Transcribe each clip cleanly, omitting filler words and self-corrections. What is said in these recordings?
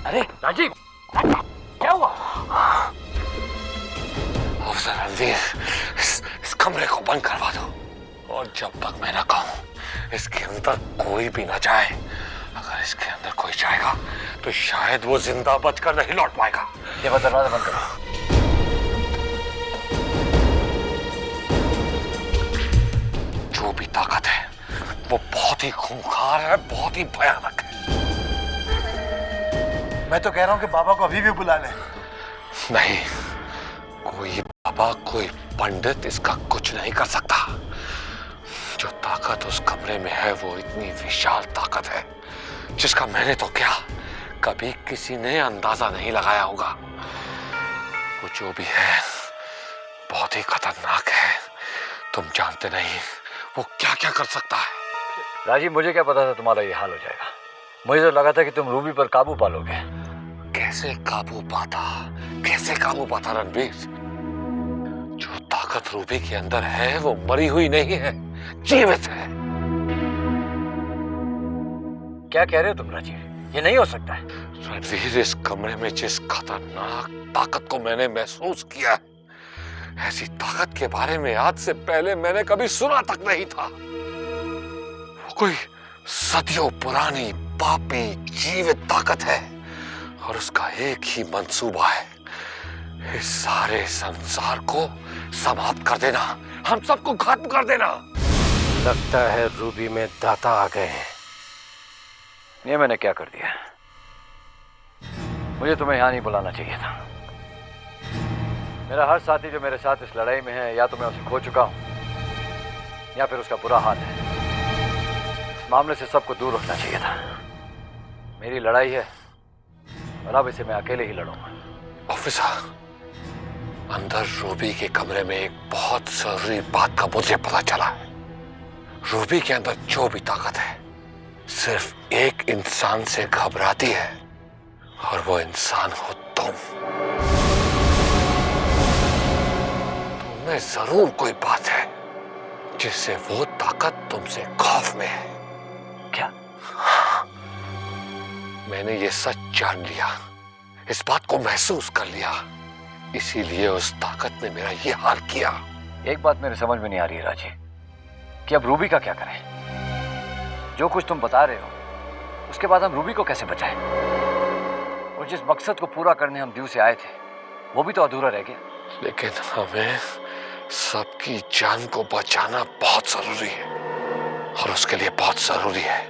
अरे राजीव, क्या हुआ? अफसर रणवीर, इस कमरे को बंद करवा दो, और जब तक मैं न कहूं इसके अंदर कोई भी न जाए। अगर इसके अंदर कोई जाएगा तो शायद वो जिंदा बचकर नहीं लौट पाएगा। ये बस दरवाजा बंद करो। जो भी ताकत है वो बहुत ही खूंखार है, बहुत ही भयानक है। मैं तो कह रहा हूं कि बाबा को अभी भी बुला लें। नहीं, कोई बाबा, कोई पंडित इसका कुछ नहीं कर सकता। जो ताकत उस कमरे में है वो इतनी विशाल ताकत है जिसका मैंने तो क्या कभी किसी ने अंदाजा नहीं लगाया होगा। वो जो भी है बहुत ही खतरनाक है। तुम जानते नहीं वो क्या क्या कर सकता है। राजीव, मुझे क्या पता था तुम्हारा ये हाल हो जाएगा। मुझे तो लगा था कि तुम रूबी पर काबू पालोगे। कैसे काबू पाता रणवीर? जो ताकत रूबी के अंदर है वो मरी हुई नहीं है, जीवित है। क्या कह रहे हो तुम राजीव? ये नहीं हो सकता है। रणवीर, इस कमरे में जिस खतरनाक ताकत को मैंने महसूस किया है, ऐसी ताकत के बारे में आज से पहले मैंने कभी सुना तक नहीं था। वो कोई सदियों पुरानी पापी जीवित ताकत है और उसका एक ही मंसूबा है, इस सारे संसार को समाप्त कर देना, हम सबको खत्म कर देना। लगता है रूबी में दाता आ गए हैं। ये मैंने क्या कर दिया? मुझे तुम्हें यहाँ नहीं बुलाना चाहिए था। मेरा हर साथी जो मेरे साथ इस लड़ाई में है, या तो मैं उसे खो चुका हूं या फिर उसका बुरा हाल है। इस मामले से सबको दूर रखना चाहिए था। मेरी लड़ाई है और अब इसे मैं अकेले ही लड़ूंगा। ऑफिसर, अंदर रूबी के कमरे में एक बहुत जरूरी बात का मुझे पता चला है। रूबी के अंदर जो भी ताकत है सिर्फ एक इंसान से घबराती है, और वो इंसान हो तुम। तुममें जरूर कोई बात है जिससे वो ताकत तुमसे खौफ में है। क्या? मैंने ये सच जान लिया, इस बात को महसूस कर लिया, इसीलिए उस ताकत ने मेरा ये हाल किया। एक बात मेरे समझ में नहीं आ रही है राजी, कि अब रूबी का क्या करें? जो कुछ तुम बता रहे हो उसके बाद हम रूबी को कैसे बचाएं? और जिस मकसद को पूरा करने हम दीव से आए थे वो भी तो अधूरा रह गया। लेकिन हमें सबकी जान को बचाना बहुत जरूरी है, और उसके लिए बहुत जरूरी है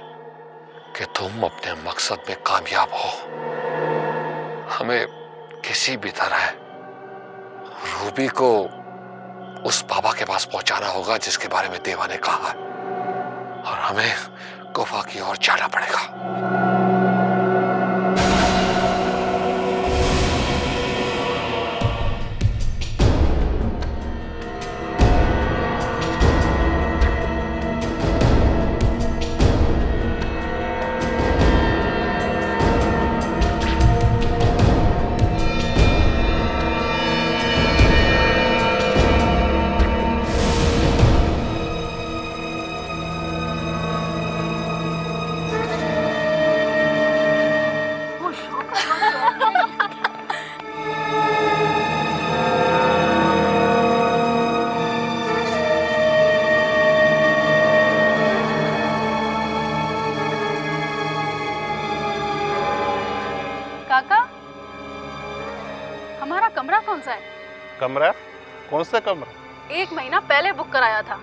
कि तुम अपने मकसद में कामयाब हो। हमें किसी भी तरह रूबी को उस बाबा के पास पहुंचाना होगा जिसके बारे में देवा ने कहा है, और हमें गुफा की ओर जाना पड़ेगा। काका, हमारा कमरा कौन सा है? कमरा? कौन सा कमरा? 1 महीना पहले बुक कराया था।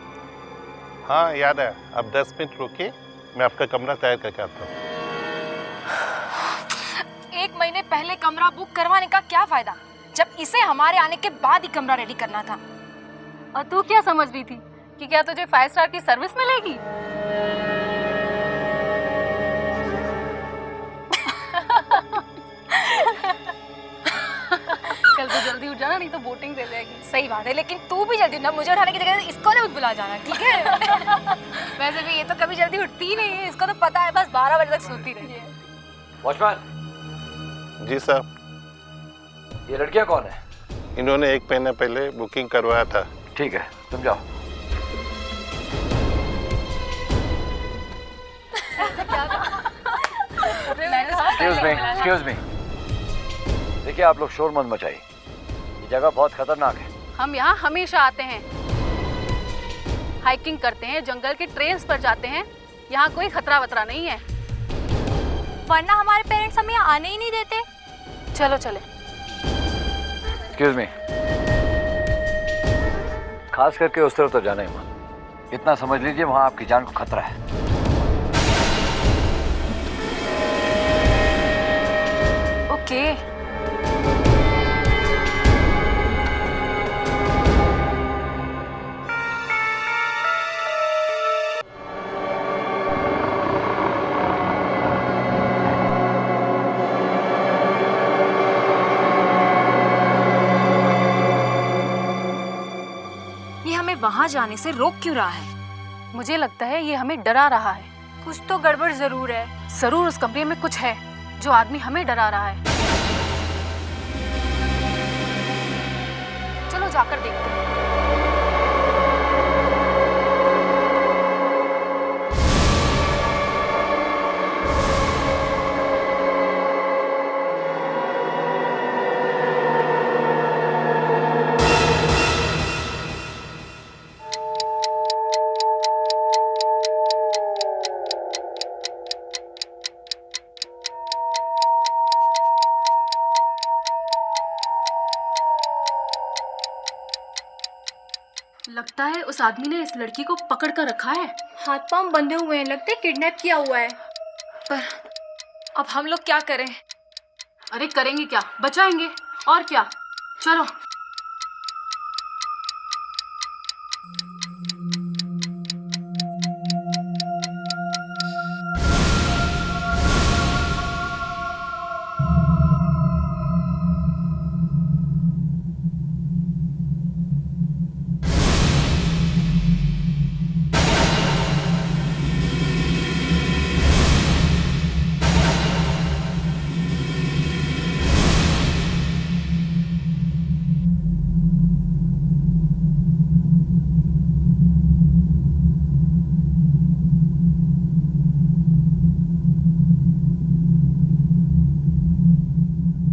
हाँ याद है। अब 10 मिनट रुकिए, मैं आपका कमरा तैयार करके आता हूँ। 1 महीने पहले कमरा बुक करवाने का क्या फायदा, जब इसे हमारे आने के बाद ही कमरा रेडी करना था। और तू क्या समझ रही थी कि क्या तुझे 5 स्टार की सर्विस मिलेगी? कल तो जल्दी उठ जाना, नहीं तो वोटिंग दे जाएगी। सही बात है, लेकिन तू भी जल्दी उठना। मुझे उठाने की जगह इसको ना बुला जाना, ठीक है? वैसे भी ये तो कभी जल्दी उठती ही नहीं है, इसको तो पता है बस 12 बजे तक सोती रहती है। वॉचमैन जी सर। ये लड़कियां कौन है? इन्होंने 1 महीना पहले बुकिंग करवाया था। ठीक है, तुम जाओ। एक्सक्यूज मी, देखिए आप लोग शोर मत मचाइए, ये जगह बहुत खतरनाक है। हम यहाँ हमेशा आते हैं, हाइकिंग करते हैं, जंगल के ट्रेल्स पर जाते हैं, यहाँ कोई खतरा वतरा नहीं है। वरना हमारे पेरेंट्स हमें यहाँ आने ही नहीं देते। चलो चले। एक्सक्यूज मी, खास करके उस तरफ तो जाना ही मत। इतना समझ लीजिए वहां आपकी जान को खतरा है। ओके। ये हमें वहाँ जाने से रोक क्यों रहा है? मुझे लगता है ये हमें डरा रहा है। कुछ तो गड़बड़ जरूर है। जरूर उस कमरे में कुछ है जो आदमी हमें डरा रहा है। चलो जाकर देखते हैं। लगता है उस आदमी ने इस लड़की को पकड़ कर रखा है। हाथ पांव बंधे हुए हैं, लगता है किडनैप किया हुआ है। पर अब हम लोग क्या करें? अरे करेंगे क्या, बचाएंगे और क्या। चलो।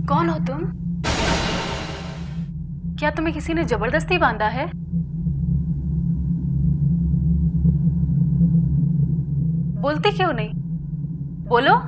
कौन हो तुम? क्या तुम्हें किसी ने जबरदस्ती बांधा है? बोलती क्यों नहीं? बोलो।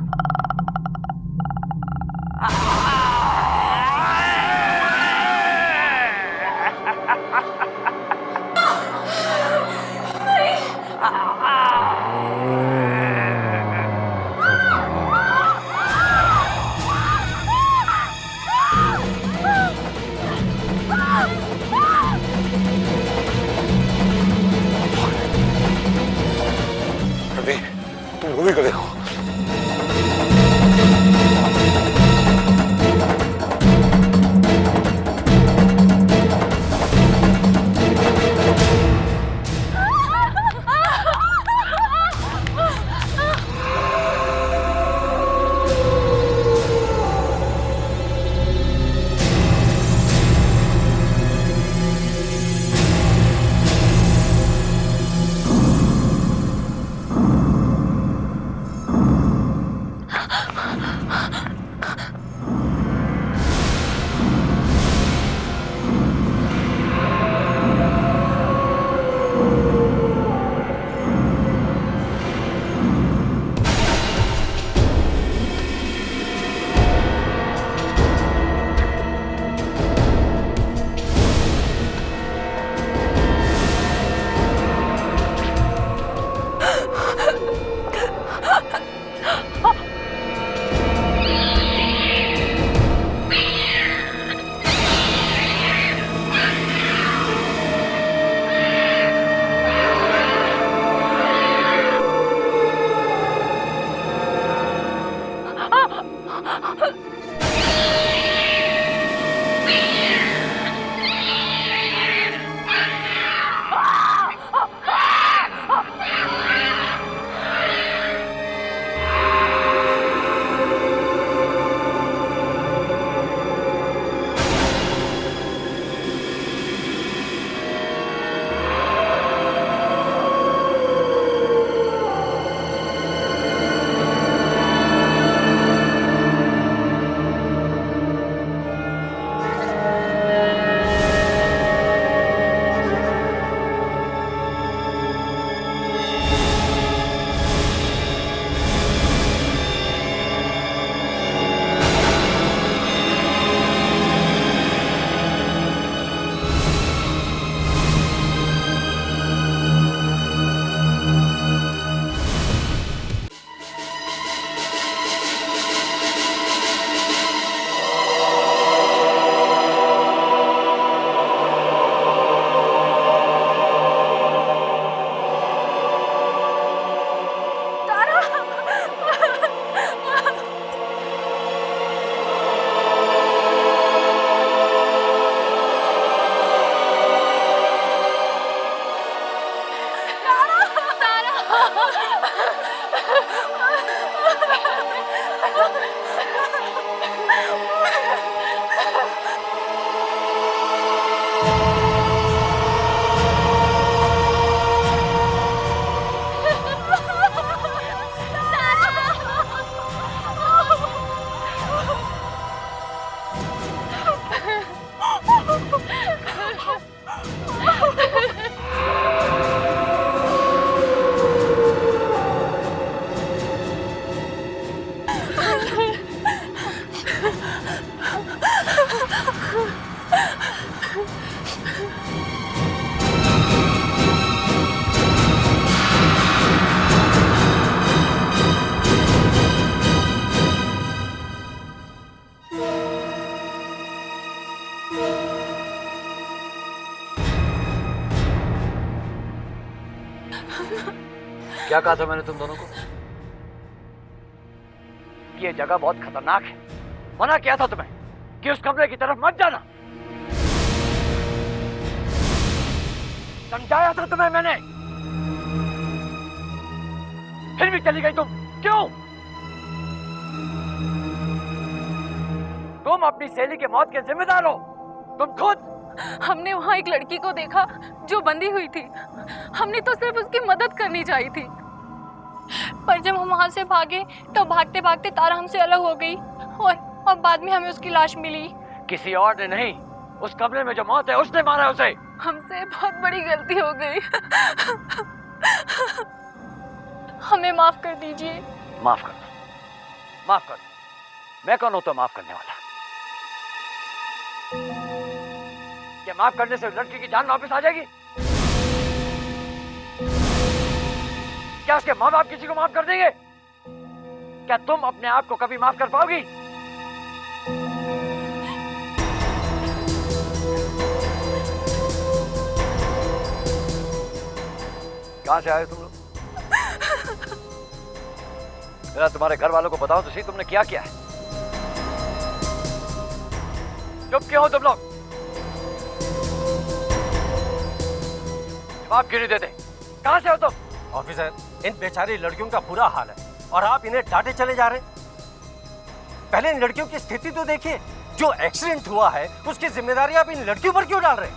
रवि, तुम रूबी को देखो। क्या कहा था मैंने तुम दोनों को? ये जगह बहुत खतरनाक है। मना किया था तुम्हें कि उस कमरे की तरफ मत जाना। समझाया था तुम्हें मैंने, फिर भी चली गई तुम। क्यों? तुम अपनी सहेली के मौत के जिम्मेदार हो, तुम खुद। हमने वहाँ एक लड़की को देखा जो बंधी हुई थी। हमने तो सिर्फ उसकी मदद करनी चाहिए थी। पर जब हम वहाँ से भागे तो भागते भागते तारा हमसे अलग हो गई और बाद में हमें उसकी लाश मिली। किसी और ने नहीं, उस कमरे में जो मौत है उसने मारा उसे। हमसे बहुत बड़ी गलती हो गई। हमें माफ कर दीजिए। माफ कर दो, माफ कर दो। मैं कौन होता माफ करने वाला? क्या माफ करने से लड़की की जान वापस आ जाएगी? क्या उसके माँ बाप किसी को माफ कर देंगे? क्या तुम अपने आप को कभी माफ कर पाओगी? कहां से आए तुम लोग? जरा तुम्हारे घर वालों को बताओ तो सही, तुमने क्या किया है? चुप क्यों हो तुम लोग? जवाब क्यों नहीं देते? कहां से हो तुम? ऑफिसर, इन बेचारी लड़कियों का बुरा हाल है और आप इन्हें डांटे चले जा रहे हैं। पहले इन लड़कियों की स्थिति तो देखिए। जो एक्सीडेंट हुआ है उसकी जिम्मेदारी आप इन लड़कियों पर क्यों डाल रहे हैं?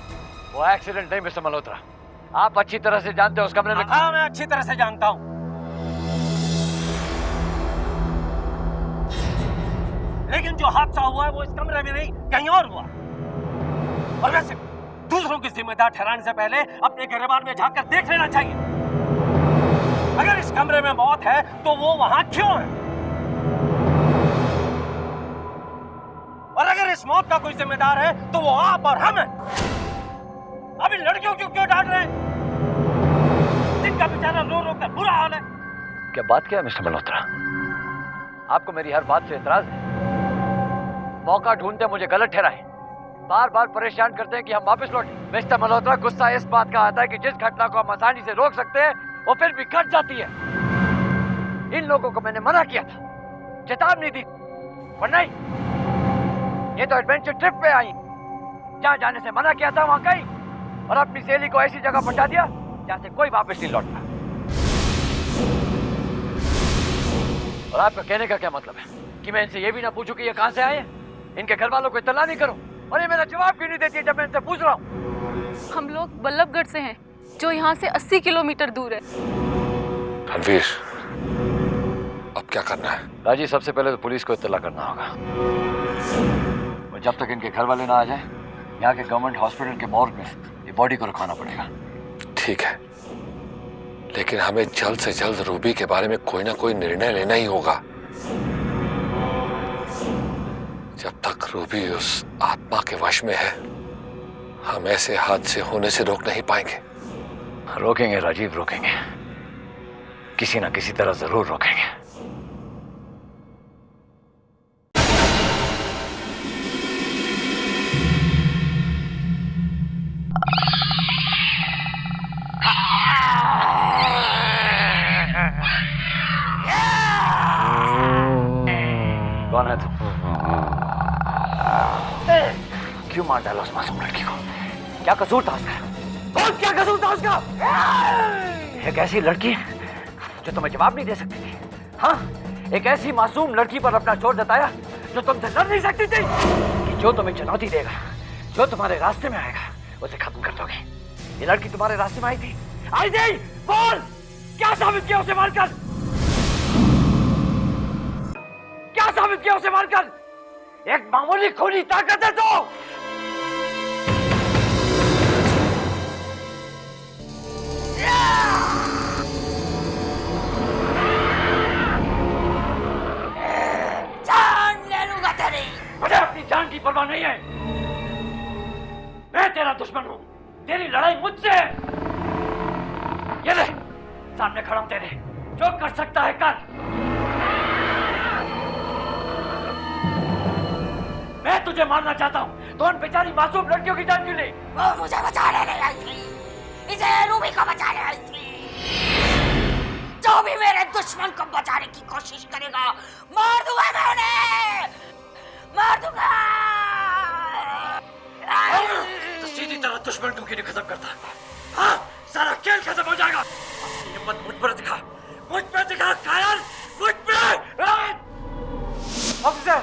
वो एक्सीडेंट नहीं मिस्टर मल्होत्रा, आप अच्छी तरह से जानते हो उस कमरे में। हाँ, मैं अच्छी तरह से जानता हूं, लेकिन जो हादसा हुआ है वो इस कमरे में नहीं कहीं और हुआ। और वैसे दूसरों की जिम्मेदार ठहराने से पहले अपने गिरबान में झांक कर देख लेना चाहिए। अगर इस कमरे में मौत है तो वो वहां क्यों है? और अगर इस मौत का कोई जिम्मेदार है तो वो आप और हम हैं। अब इन लड़कियों को क्यों डांट रहे हैं जिनका बेचारा रो रो कर बुरा हाल है? क्या बात क्या है मिस्टर मल्होत्रा? आपको मेरी हर बात से एतराज है? मौका ढूंढते मुझे गलत ठहराए, बार बार परेशान करते हैं कि हम वापस लौटें। मिस्टर मल्होत्रा, गुस्सा इस बात का आता है कि जिस घटना को हम आसानी से रोक सकते हैं वो फिर भी घट जाती है। इन लोगों को मैंने मना किया था, चेतावनी दी, पर नहीं, ये तो एडवेंचर ट्रिप पे आई। जहां जाने से मना किया था वहां गई और अपनी सहेली को ऐसी जगह पहुंचा दिया जहां से कोई वापस नहीं लौटता। और आपका कहने का क्या मतलब है कि मैं इनसे ये भी ना पूछूं कि ये कहां से आए हैं? इनके घर वालों को इत्तला नहीं करूं? और ये मेरा जवाब क्यों नहीं देती है जब मैं इनसे पूछ रहा हूं? हम लोग बल्लभगढ़ से हैं, जो यहाँ से 80 किलोमीटर दूर है। रणवीर, अब क्या करना है? राजी, सबसे पहले तो पुलिस को इत्तला करना होगा और जब तक इनके घर वाले ना आ जाए यहाँ के गवर्नमेंट हॉस्पिटल के मॉर्ग में ये बॉडी को रखवाना पड़ेगा। ठीक है, लेकिन हमें जल्द से जल्द रूबी के बारे में कोई ना कोई निर्णय लेना ही होगा। जब तक रूबी उस आत्मा के वश में है, हम ऐसे हादसे होने से रोक नहीं पाएंगे। रोकेंगे राजीव, रोकेंगे, किसी ना किसी तरह जरूर रोकेंगे। कौन है तुम? क्यों मार डाला उस मासूम लड़की को? क्या कसूर था उसका? बोल, क्या कसूर था उसका? एक ऐसी लड़की जो तुम्हें जवाब नहीं दे सकती थी, हाँ? एक ऐसी मासूम लड़की पर अपना जोर जताया जो तुमसे लड़ नहीं सकती थी कि जो तुम्हें चुनौती देगा, जो तुम्हारे रास्ते में आएगा, उसे खत्म कर दोगे। ये लड़की तुम्हारे रास्ते में आई थी? आई थी? बोल, क्या साबित किया उसे मारकर? क्या साबित किया उसे मारकर? एक मामूली खूनी ताकत है तो। जान ले लूंगा तेरी। मुझे अपनी जान की परवाह नहीं है। मैं तेरा दुश्मन हूं, तेरी लड़ाई मुझसे है। ये ले, सामने खड़ा हूं तेरे, जो कर सकता है कर। मैं तुझे मारना चाहता हूं तो उन बेचारी मासूम लड़कियों की जान क्यों ले? वो मुझे बचाने नहीं आई थी, इसे रूबी को बचाने आई थी। जो भी मेरे दुश्मन को बचाने की कोशिश करेगा मार दूंगा मैं उन्हें, मार दूंगा। तो सीधी तरह दुश्मन को क्यों नहीं खत्म करता? हाँ, सारा खेल खत्म हो जाएगा। हिम्मत मुझ पर दिखा कायर, मुझ पे। ऑफिसर,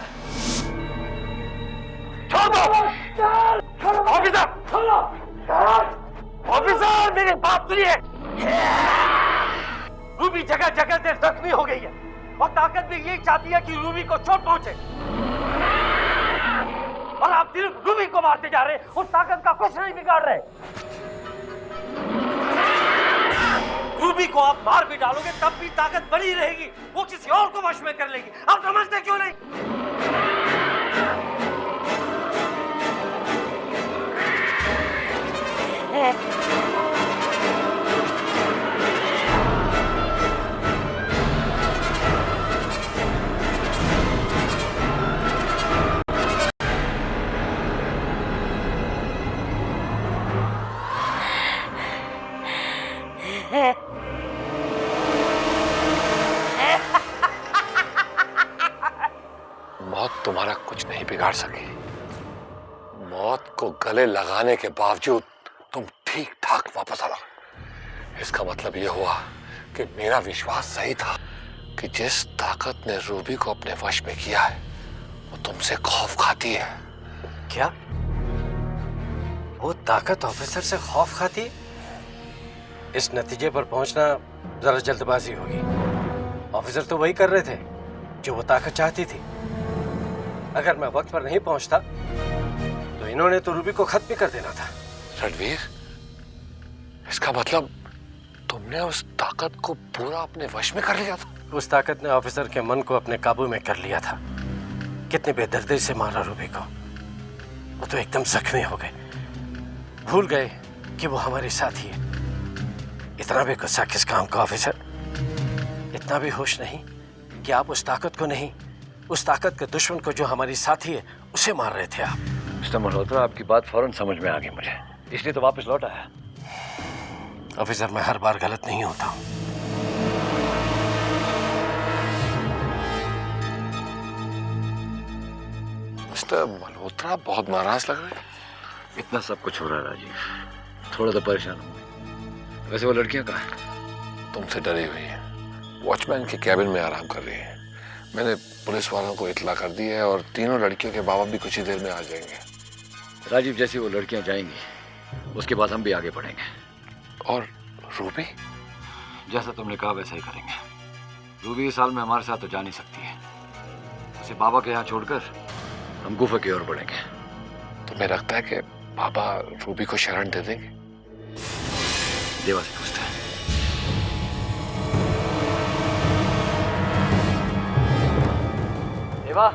छोड़ दो। ऑफिसर, ऑफिसर, मेरी बात सुनिए। रूबी जगह जगह से जख्मी हो गई है और ताकत भी यही चाहती है कि रूबी को चोट पहुंचे, और आप सिर्फ रूबी को मारते जा रहे, उस ताकत का कुछ नहीं बिगाड़ रहे। रूबी को आप मार भी डालोगे तब भी ताकत बनी रहेगी, वो किसी और को वश में कर लेगी। आप समझते क्यों नहीं? मौत तुम्हारा कुछ नहीं बिगाड़ सकी। मौत को गले लगाने के बावजूद तुम ठीक ठाक वापस आ गए। इसका मतलब यह हुआ कि मेरा विश्वास सही था कि जिस ताकत ने रूबी को अपने वश में किया है वो तुमसे खौफ खाती है। क्या वो ताकत ऑफिसर से खौफ खाती है? इस नतीजे पर पहुंचना जरा जल्दबाजी होगी। ऑफिसर तो वही कर रहे थे जो वो ताकत चाहती थी। अगर मैं वक्त पर नहीं पहुंचता तो इन्होंने तो रूबी को खत्म भी कर देना था। रणवीर, इसका मतलब तुमने उस ताकत को पूरा अपने वश में कर लिया था? उस ताकत ने ऑफिसर के मन को अपने काबू में कर लिया था। कितनी बेदर्दी से मारा रूबी को। वो तो एकदम जख्मी हो गए, भूल गए कि वो हमारे साथी है। इतना भी गुस्सा किस काम का ऑफिसर? इतना भी होश नहीं कि आप उस ताकत को नहीं, उस ताकत के दुश्मन को जो हमारी साथी है उसे मार रहे थे आप। मिस्टर मल्होत्रा, आपकी बात फौरन समझ में आ गई मुझे, इसलिए तो वापस लौट आया। ऑफिसर, मैं हर बार गलत नहीं होता हूं। मिस्टर मल्होत्रा बहुत नाराज लग रहे हैं। इतना सब कुछ हो रहा है राजीव, थोड़ा तो परेशान हूँ। वैसे वो लड़कियां कहाँ हैं? तुमसे डरी हुई है, वॉचमैन के कैबिन में आराम कर रही है। मैंने पुलिस वालों को इतला कर दी है और तीनों लड़कियों के बाबा भी कुछ ही देर में आ जाएंगे। राजीव, जैसे वो लड़कियां जाएंगी उसके बाद हम भी आगे बढ़ेंगे। और रूबी? जैसा तुमने कहा वैसा ही करेंगे। रूबी इस साल में हमारे साथ तो जा नहीं सकती है, उसे बाबा के यहाँ छोड़कर हम गुफा की ओर बढ़ेंगे। तुम्हें लगता है कि बाबा रूबी को शरण दे देंगे? देवा से पूछते हैं। देवा,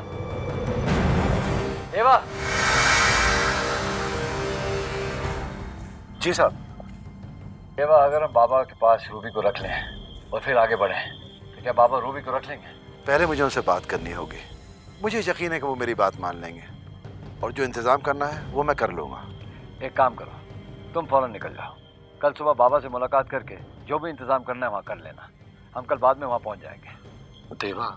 देवा। जी साहब। देवा, अगर हम बाबा के पास रूबी को रख लें और फिर आगे बढ़ें तो क्या बाबा रूबी को रख लेंगे? पहले मुझे उनसे बात करनी होगी। मुझे यकीन है कि वो मेरी बात मान लेंगे और जो इंतजाम करना है वो मैं कर लूंगा। एक काम करो, तुम फौरन निकल जाओ। कल सुबह बाबा से मुलाकात करके जो भी इंतजाम करना है वहाँ कर लेना। हम कल बाद में वहाँ पहुँच जाएंगे। देवा,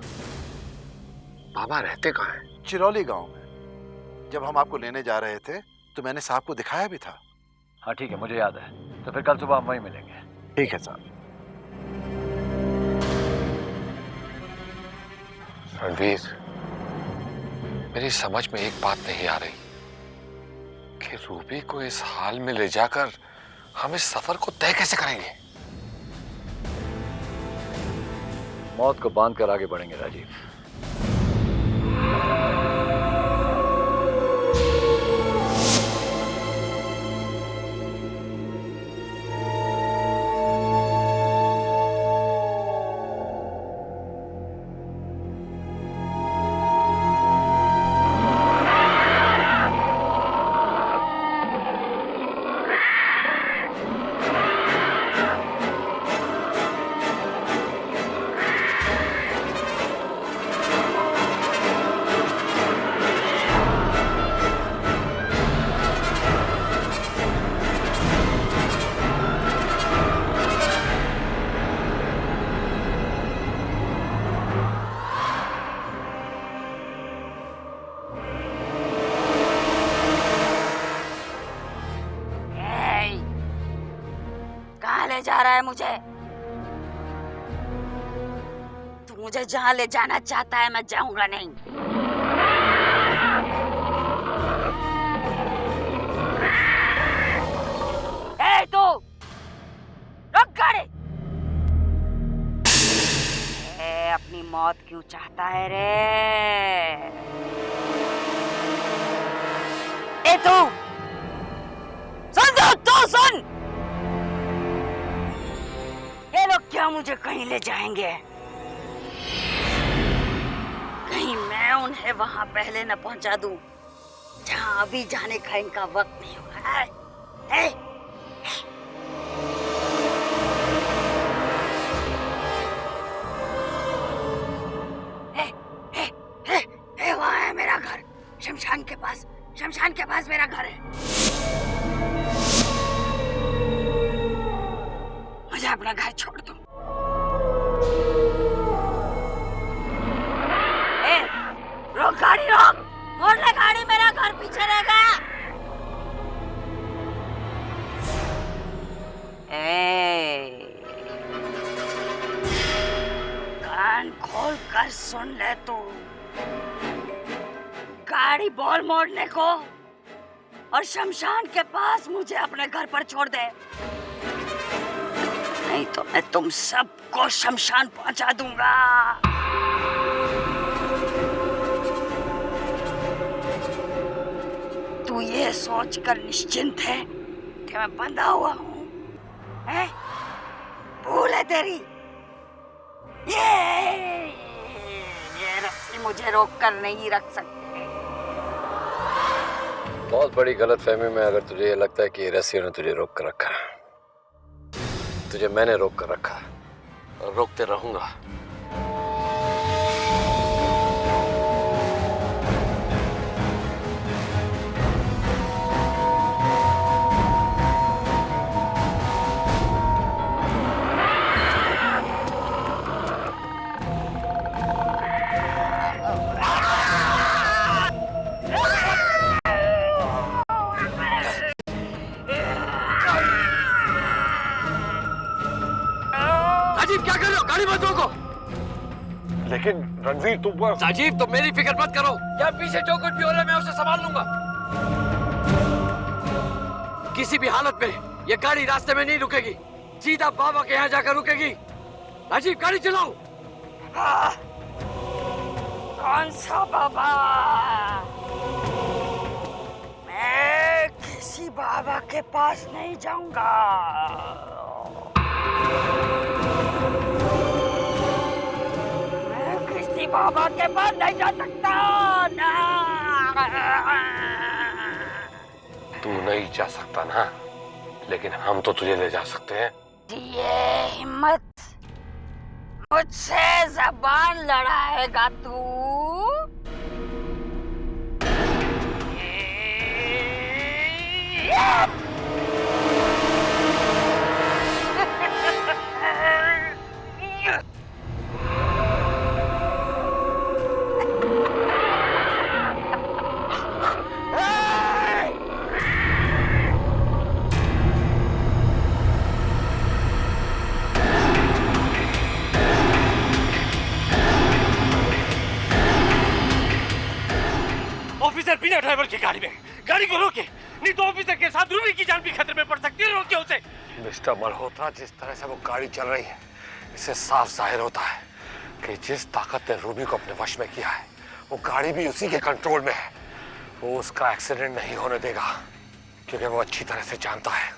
बाबा रहते कहाँ हैं? चिरौली गांव में। जब हम आपको लेने जा रहे थे तो मैंने साहब को दिखाया भी था। हाँ ठीक है, मुझे याद है। तो फिर कल सुबह हम वहीं मिलेंगे। ठीक है साहब। रणवीर, मेरी समझ में एक बात नहीं आ रही कि रूबी को इस हाल में ले जाकर हम इस सफर को तय कैसे करेंगे? मौत को बांध कर आगे बढ़ेंगे राजीव। रहा है मुझे। तू मुझे जहाँ ले जाना चाहता है मैं जाऊंगा नहीं। ए तू रुक गाड़ी। अपनी मौत क्यों चाहता है रे? ए तू सुन, तू सुन। ये लोग क्या मुझे कहीं ले जाएंगे? कहीं मैं उन्हें वहां पहले न पहुंचा दूं जहां अभी जाने का इनका वक्त नहीं हुआ है। वहां है मेरा घर, शमशान के पास मेरा घर है। मुझे अपना घर छोड़ दो। रोक गाड़ी, रोक, मोड़ ले गाड़ी, मेरा घर पीछे रह गया। कान खोल कर सुन ले तू। गाड़ी बोल मोड़ने को और शमशान के पास मुझे अपने घर पर छोड़ दे, नहीं तो मैं तुम सबको शमशान पहुंचा दूंगा। तू ये सोचकर निश्चिंत है कि मैं बंधा हुआ हूँ, हैं? भूल है तेरी? ये रस्सी मुझे रोक कर नहीं रख सकती। बहुत बड़ी गलतफहमी में अगर तुझे ये लगता है कि रस्सियों ने तुझे रोक कर रखा है। तुझे मैंने रोक कर रखा और रोकते रहूंगा। क्या कर रहे हो? गाड़ी मत रोको। लेकिन रणवीर तुम पर... राजीव तुम मेरी फिक्र मत करो, या पीछे जो कुछ भी हो रहा है मैं उसे संभाल लूंगा। किसी भी हालत में ये गाड़ी रास्ते में नहीं रुकेगी, सीधा बाबा के यहाँ जाकर रुकेगी। राजीव गाड़ी चलाओ। कौन सा बाबा? मैं किसी बाबा के पास नहीं जाऊंगा। मैं किसी बाबा के पास नहीं जा सकता ना। तू नहीं जा सकता ना, लेकिन हम तो तुझे ले जा सकते हैं। ये हिम्मत, मुझसे जबान लड़ाएगा तू? ऑफिसर बिना ड्राइवर की गाड़ी में, गाड़ी को रोके, नहीं तो ऑफिसर के साथ रूबी की जान भी खतरे में पड़ सकती है। रोके उसे। मिस्टर मल्होत्रा, जिस तरह से वो गाड़ी चल रही है, इससे साफ जाहिर होता है कि जिस ताकत ने रूबी को अपने वश में किया है, वो गाड़ी भी उसी के कंट्रोल में है। वो उसका एक्सीडेंट नहीं होने देगा, क्योंकि वो अच्छी तरह से जानता है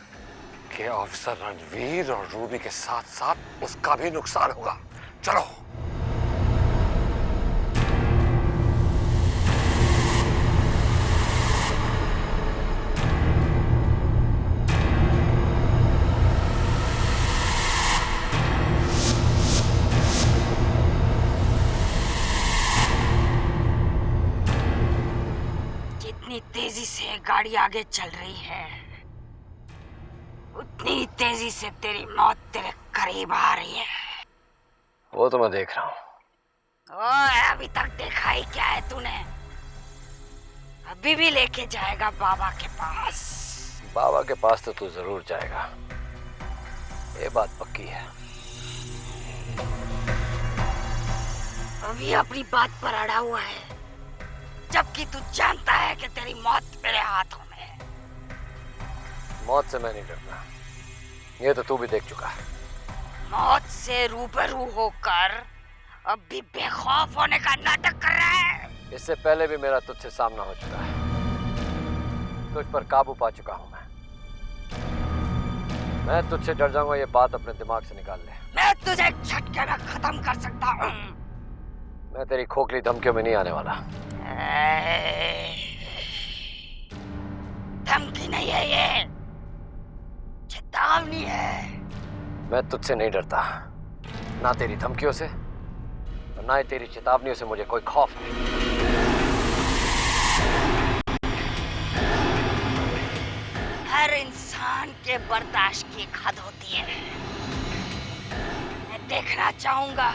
कि ऑफिसर रणवीर और रूबी के साथ साथ उसका भी नुकसान होगा। चलो। तेजी से गाड़ी आगे चल रही है, उतनी तेजी से तेरी मौत तेरे करीब आ रही है। वो तो मैं देख रहा हूँ। ओए, अभी तक देखा ही क्या है तूने? अभी भी लेके जाएगा बाबा के पास। बाबा के पास तो तू जरूर जाएगा, ये बात पक्की है। अभी अपनी बात पर अड़ा हुआ है, जबकि तू जानता है कि तेरी मौत मेरे हाथों में है। मौत से मैं नहीं डरता, ये तो तू भी देख चुका है। मौत से रूबरू होकर अब भी बेखौफ होने का नाटक कर रहा है। इससे पहले भी मेरा तुझसे सामना हो चुका है, तुझ पर काबू पा चुका हूं मैं तुझसे डर जाऊंगा, ये बात अपने दिमाग से निकाल ले। मैं तुझे एक झटके में खत्म कर सकता हूँ। मैं तेरी खोखली धमकियों में नहीं आने वाला। धमकी नहीं है ये, चेतावनी है। मैं तुझसे नहीं डरता, ना तेरी धमकियों से और ना ही तेरी चेतावनियों से मुझे कोई खौफ नहीं। हर इंसान के बर्दाश्त की एक हद होती है। मैं देखना चाहूंगा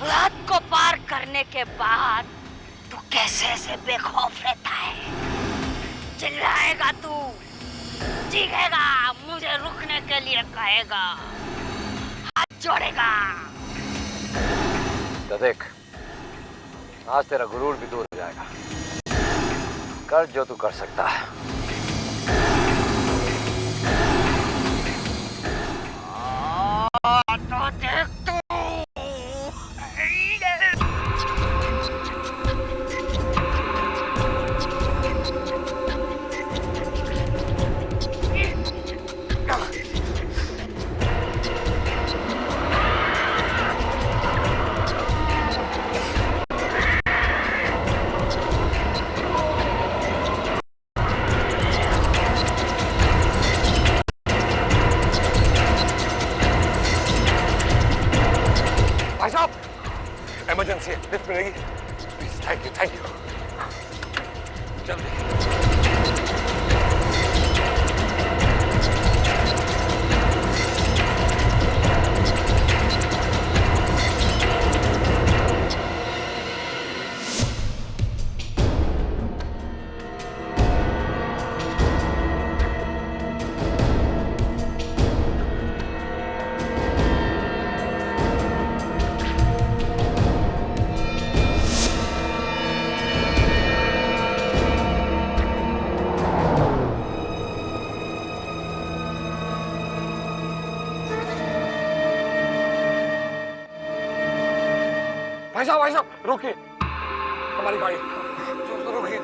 रात को पार करने के बाद तू कैसे ऐसे बेखौफ रहता है। चिल्लाएगा तू, चीखेगा, मुझे रुकने के लिए कहेगा, हाथ जोड़ेगा। तो देख, आज तेरा गुरूर भी दूर हो जाएगा। कर जो तू कर सकता है। तो देख तू। भाई साहब, इमरजेंसी है, लिफ्ट मिलेगी प्लीज। Thank you. जल्दी। भाई साहब, रुकिए, हमारी गाड़ी रुकिए।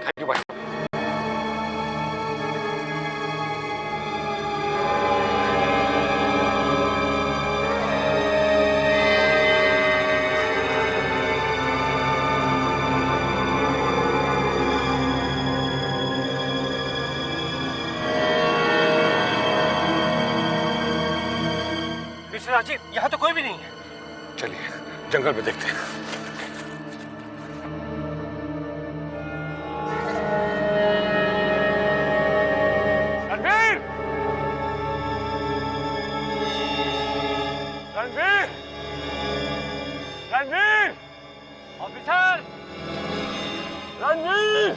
थैंक यू भाई साहब। राजीव, यहाँ तो कोई भी नहीं है। चलिए जंगल में देखते हैं। रणवीर! रणवीर! रणवीर! ऑफिसर! रणवीर!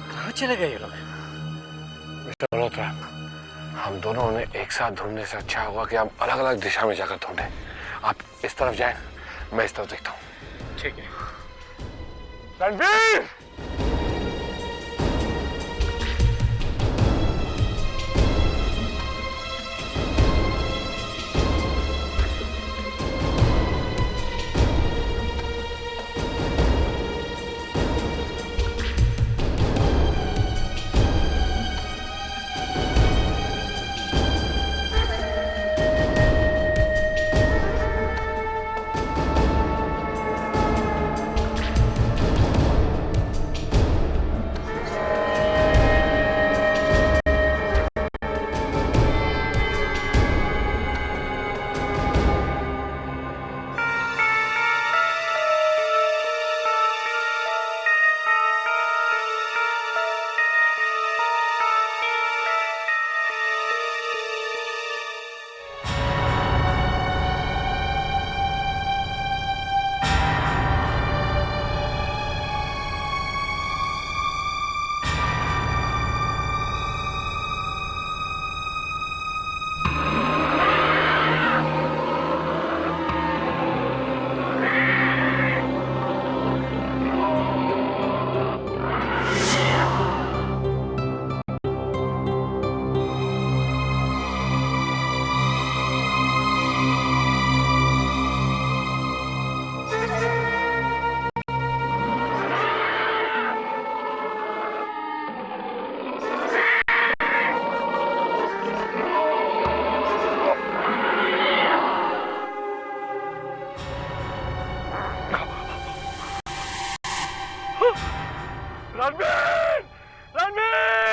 कहाँ चले गए ये लोग? मिस्टर मल्होत्रा, हम दोनों ने एक साथ ढूंढने से अच्छा होगा कि हम अलग अलग दिशा में जाकर ढूंढें। आप इस तरफ जाएं, मैं इस तरफ देखता हूँ। ठीक है। रणवीर! रणबीर! रणबीर!